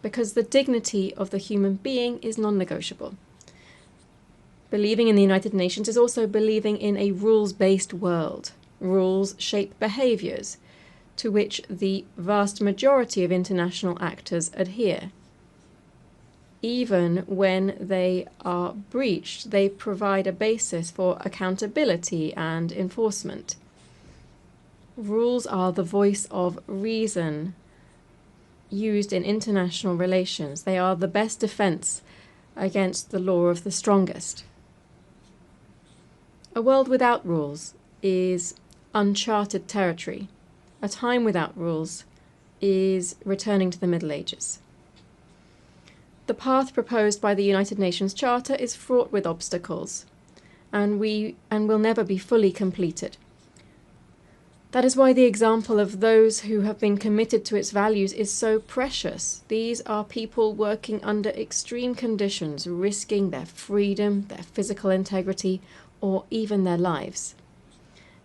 because the dignity of the human being is non-negotiable. Believing in the United Nations is also believing in a rules-based world. Rules shape behaviours to which the vast majority of international actors adhere. Even when they are breached, they provide a basis for accountability and enforcement. Rules are the voice of reason used in international relations. They are the best defense against the law of the strongest. A world without rules is uncharted territory. A time without rules is returning to the Middle Ages. The path proposed by the United Nations Charter is fraught with obstacles, and will never be fully completed. That is why the example of those who have been committed to its values is so precious. These are people working under extreme conditions, risking their freedom, their physical integrity, or even their lives,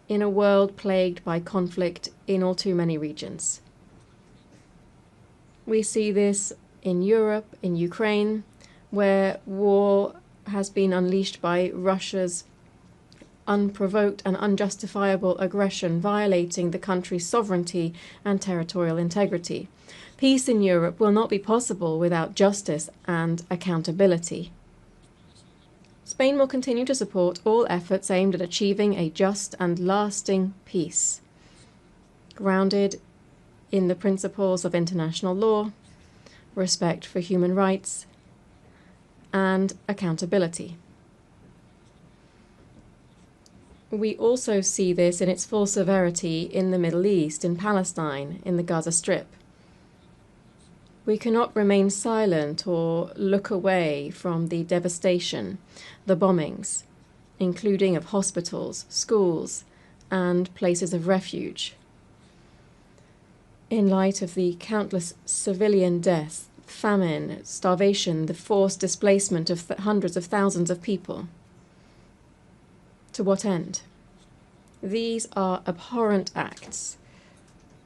in a world plagued by conflict in all too many regions. We see this in Europe, in Ukraine, where war has been unleashed by Russia's unprovoked and unjustifiable aggression, violating the country's sovereignty and territorial integrity. Peace in Europe will not be possible without justice and accountability. Spain will continue to support all efforts aimed at achieving a just and lasting peace, grounded in the principles of international law, respect for human rights, and accountability. We also see this in its full severity in the Middle East, in Palestine, in the Gaza Strip. We cannot remain silent or look away from the devastation, the bombings, including of hospitals, schools, and places of refuge. In light of the countless civilian deaths, famine, starvation, the forced displacement of hundreds of thousands of people. To what end? These are abhorrent acts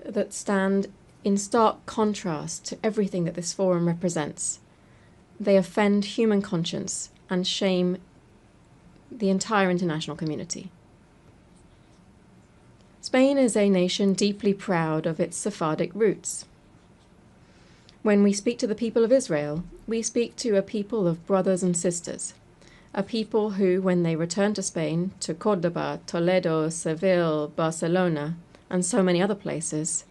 that stand in stark contrast to everything that this forum represents. They offend human conscience and shame the entire international community. Spain is a nation deeply proud of its Sephardic roots. When we speak to the people of Israel, we speak to a people of brothers and sisters, a people who, when they return to Spain, to Córdoba, Toledo, Seville, Barcelona, and so many other places,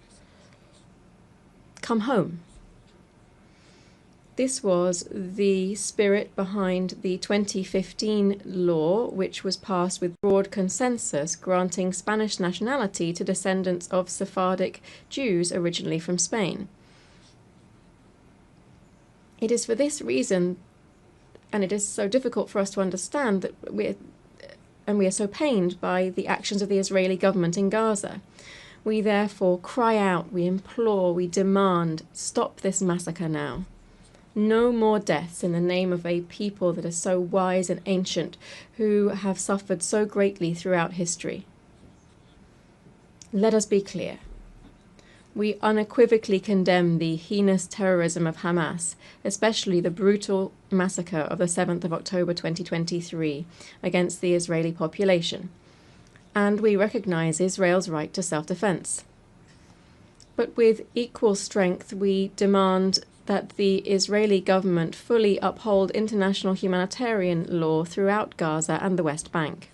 come home. This was the spirit behind the 2015 law, which was passed with broad consensus, granting Spanish nationality to descendants of Sephardic Jews originally from Spain. It is for this reason, and it is so difficult for us to understand, that we are so pained by the actions of the Israeli government in Gaza. We therefore cry out, we implore, we demand, stop this massacre now. No more deaths in the name of a people that is so wise and ancient, who have suffered so greatly throughout history. Let us be clear. We unequivocally condemn the heinous terrorism of Hamas, especially the brutal massacre of the 7th of October 2023 against the Israeli population, and we recognize Israel's right to self-defense. But with equal strength, we demand that the Israeli government fully uphold international humanitarian law throughout Gaza and the West Bank.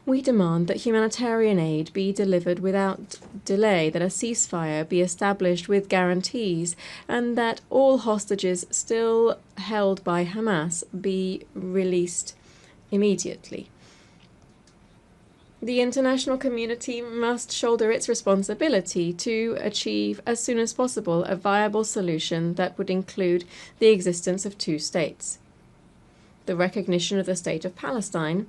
We demand that humanitarian aid be delivered without delay, that a ceasefire be established with guarantees, and that all hostages still held by Hamas be released immediately. The international community must shoulder its responsibility to achieve as soon as possible a viable solution that would include the existence of two states, the recognition of the state of Palestine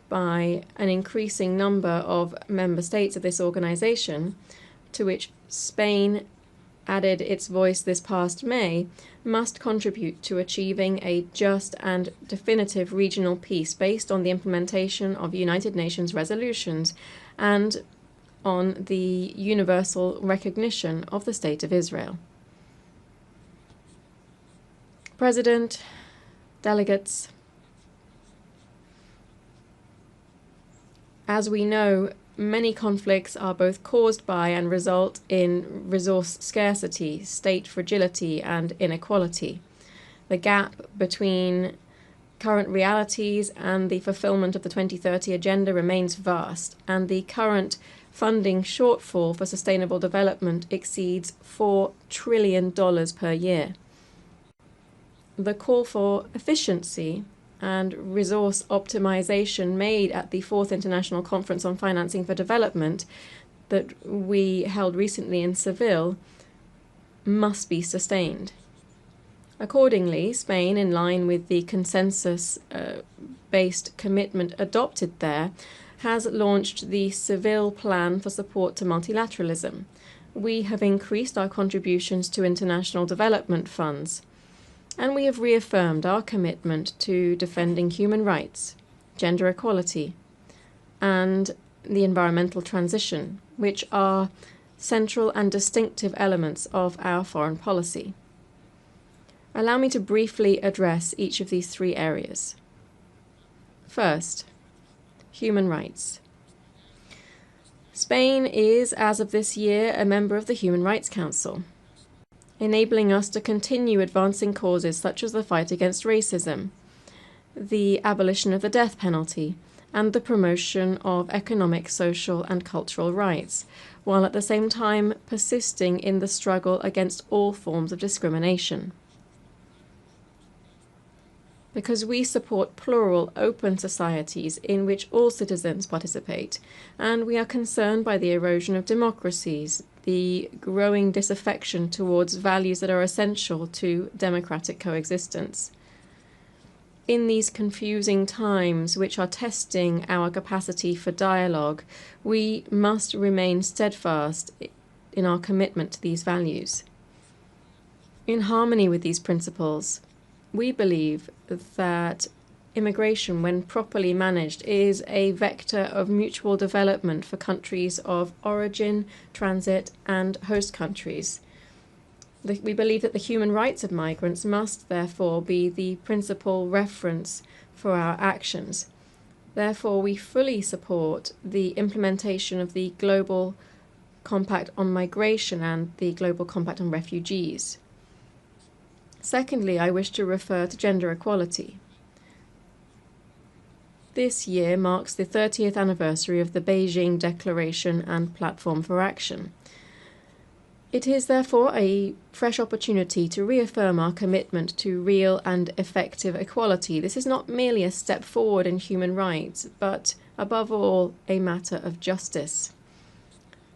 by an increasing number of member states of this organization, to which Spain added its voice this past May, must contribute to achieving a just and definitive regional peace based on the implementation of United Nations resolutions and on the universal recognition of the State of Israel. President, delegates, as we know, many conflicts are both caused by and result in resource scarcity, state fragility, and inequality. The gap between current realities and the fulfillment of the 2030 Agenda remains vast, and the current funding shortfall for sustainable development exceeds $4 trillion per year. The call for efficiency and resource optimization made at the 4th International Conference on Financing for Development that we held recently in Seville must be sustained. Accordingly, Spain, in line with the consensus-based commitment adopted there, has launched the Seville Plan for Support to Multilateralism. We have increased our contributions to international development funds, and we have reaffirmed our commitment to defending human rights, gender equality, and the environmental transition, which are central and distinctive elements of our foreign policy. Allow me to briefly address each of these three areas. First, human rights. Spain is, as of this year, a member of the Human Rights Council, enabling us to continue advancing causes such as the fight against racism, the abolition of the death penalty, and the promotion of economic, social, and cultural rights, while at the same time persisting in the struggle against all forms of discrimination. Because we support plural, open societies in which all citizens participate, and we are concerned by the erosion of democracies, the growing disaffection towards values that are essential to democratic coexistence. In these confusing times, which are testing our capacity for dialogue, we must remain steadfast in our commitment to these values. In harmony with these principles, we believe that immigration, when properly managed, is a vector of mutual development for countries of origin, transit, and host countries. We believe that the human rights of migrants must, therefore, be the principal reference for our actions. Therefore, we fully support the implementation of the Global Compact on Migration and the Global Compact on Refugees. Secondly, I wish to refer to gender equality. This year marks the 30th anniversary of the Beijing Declaration and Platform for Action. It is therefore a fresh opportunity to reaffirm our commitment to real and effective equality. This is not merely a step forward in human rights, but above all, a matter of justice.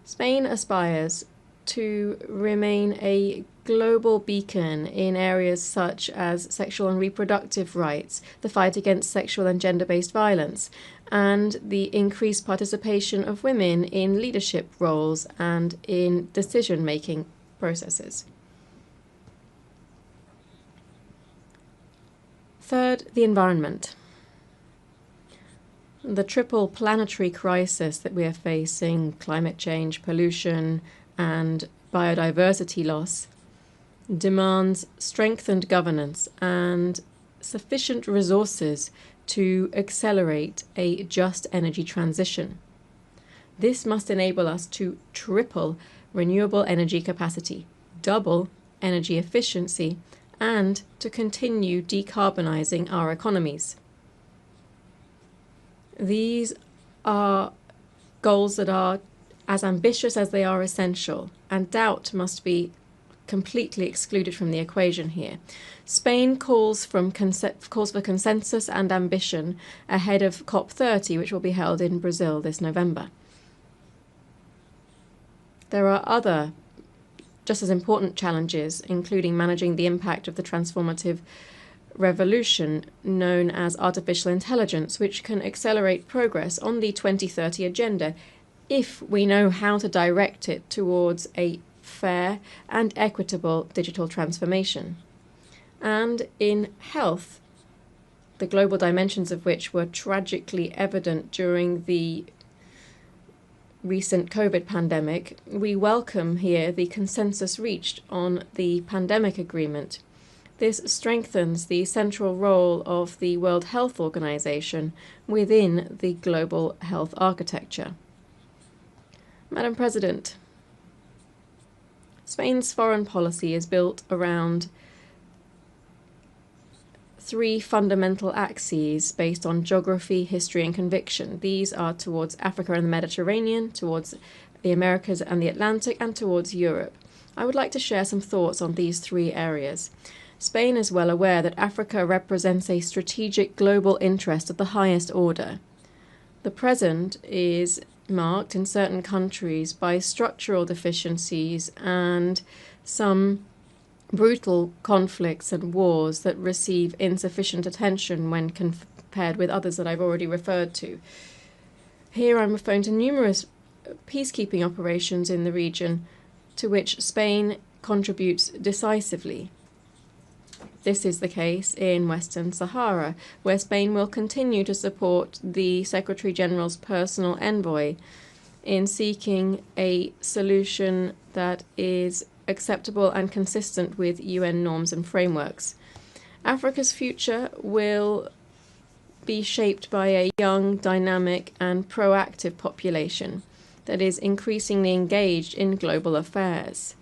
Spain aspires to remain a global beacon in areas such as sexual and reproductive rights, the fight against sexual and gender-based violence, and the increased participation of women in leadership roles and in decision-making processes. Third, the environment. The triple planetary crisis that we are facing, climate change, pollution, and biodiversity loss, demands strengthened governance and sufficient resources to accelerate a just energy transition. This must enable us to triple renewable energy capacity, double energy efficiency, and to continue decarbonizing our economies. These are goals that are as ambitious as they are essential, and doubt must be completely excluded from the equation here. Spain calls for consensus and ambition ahead of COP30, which will be held in Brazil this November. There are other just as important challenges, including managing the impact of the transformative revolution known as artificial intelligence, which can accelerate progress on the 2030 agenda if we know how to direct it towards a fair and equitable digital transformation. And in health, the global dimensions of which were tragically evident during the recent COVID pandemic, we welcome here the consensus reached on the pandemic agreement, This strengthens the central role of the World Health Organization within the global health architecture. Madam President, Spain's foreign policy is built around three fundamental axes based on geography, history, and conviction. These are towards Africa and the Mediterranean, towards the Americas and the Atlantic, and towards Europe. I would like to share some thoughts on these three areas. Spain is well aware that Africa represents a strategic global interest of the highest order. The present is marked in certain countries by structural deficiencies and some brutal conflicts and wars that receive insufficient attention when compared with others that I've already referred to. Here I'm referring to numerous peacekeeping operations in the region to which Spain contributes decisively. This is the case in Western Sahara, where Spain will continue to support the Secretary General's personal envoy in seeking a solution that is acceptable and consistent with UN norms and frameworks. Africa's future will be shaped by a young, dynamic, and proactive population that is increasingly engaged in global affairs.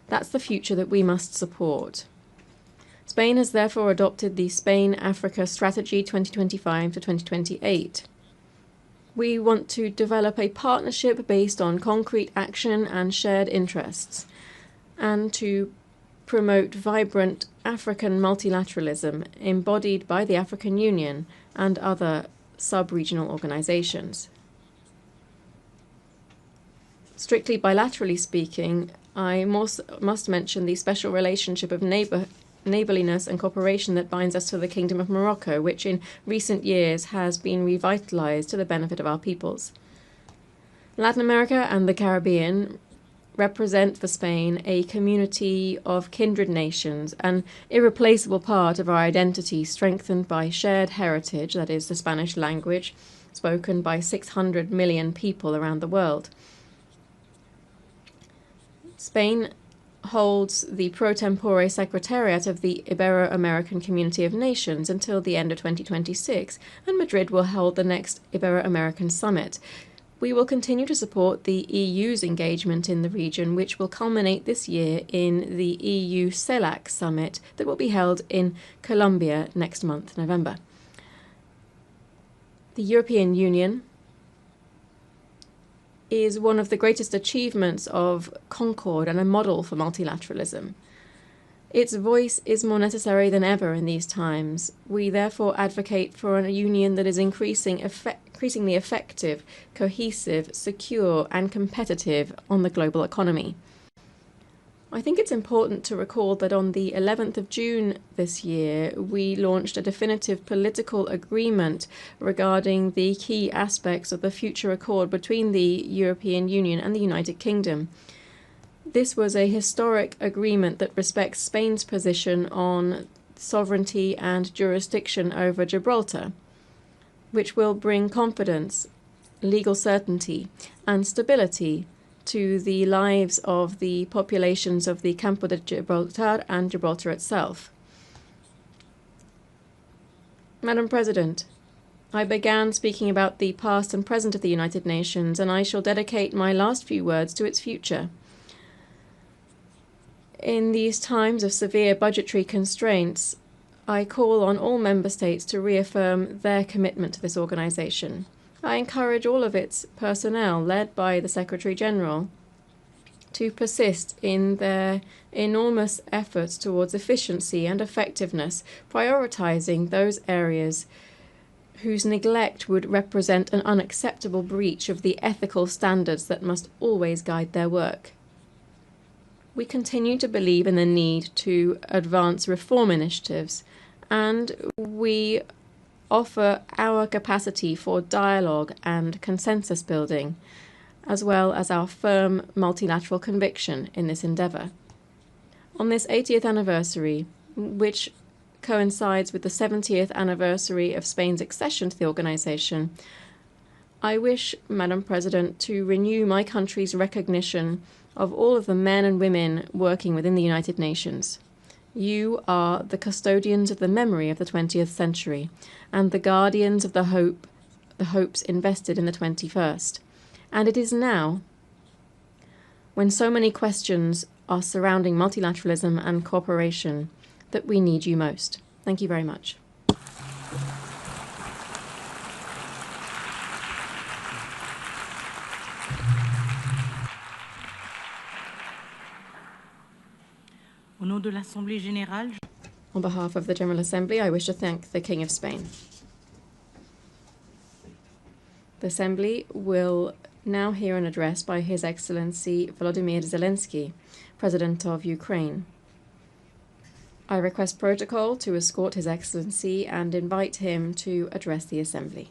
That's the future that we must support. Spain has therefore adopted the Spain-Africa Strategy 2025 to 2028. We want to develop a partnership based on concrete action and shared interests, and to promote vibrant African multilateralism embodied by the African Union and other sub-regional organizations. Strictly bilaterally speaking, I must mention the special relationship of neighborliness and cooperation that binds us to the Kingdom of Morocco, which in recent years has been revitalized to the benefit of our peoples. Latin America and the Caribbean represent for Spain a community of kindred nations, an irreplaceable part of our identity strengthened by shared heritage, that is, the Spanish language, spoken by 600 million people around the world. Spain holds the pro tempore secretariat of the Ibero-American Community of Nations until the end of 2026, and Madrid will hold the next Ibero-American Summit. We will continue to support the EU's engagement in the region, which will culminate this year in the EU CELAC Summit that will be held in Colombia next month, November. The European Union is one of the greatest achievements of concord and a model for multilateralism. Its voice is more necessary than ever in these times. We therefore advocate for a union that is increasingly effective, cohesive, secure, and competitive on the global economy. I think it's important to recall that on the 11th of June this year, we launched a definitive political agreement regarding the key aspects of the future accord between the European Union and the United Kingdom. This was a historic agreement that respects Spain's position on sovereignty and jurisdiction over Gibraltar, which will bring confidence, legal certainty, and stability to the lives of the populations of the Campo de Gibraltar and Gibraltar itself. Madam President, I began speaking about the past and present of the United Nations, and I shall dedicate my last few words to its future. In these times of severe budgetary constraints, I call on all member states to reaffirm their commitment to this organization. I encourage all of its personnel, led by the Secretary General, to persist in their enormous efforts towards efficiency and effectiveness, prioritizing those areas whose neglect would represent an unacceptable breach of the ethical standards that must always guide their work. We continue to believe in the need to advance reform initiatives, and we offer our capacity for dialogue and consensus building, as well as our firm multilateral conviction in this endeavour. On this 80th anniversary, which coincides with the 70th anniversary of Spain's accession to the organisation, I wish, Madam President, to renew my country's recognition of all of the men and women working within the United Nations. You are the custodians of the memory of the 20th century and the guardians of the hopes invested in the 21st. And it is now, when so many questions are surrounding multilateralism and cooperation, that we need you most. Thank you very much. Au nom de l'Assemblée générale, On behalf of the General Assembly, I wish to thank the King of Spain. The Assembly will now hear an address by His Excellency Volodymyr Zelensky, President of Ukraine. I request protocol to escort His Excellency and invite him to address the Assembly.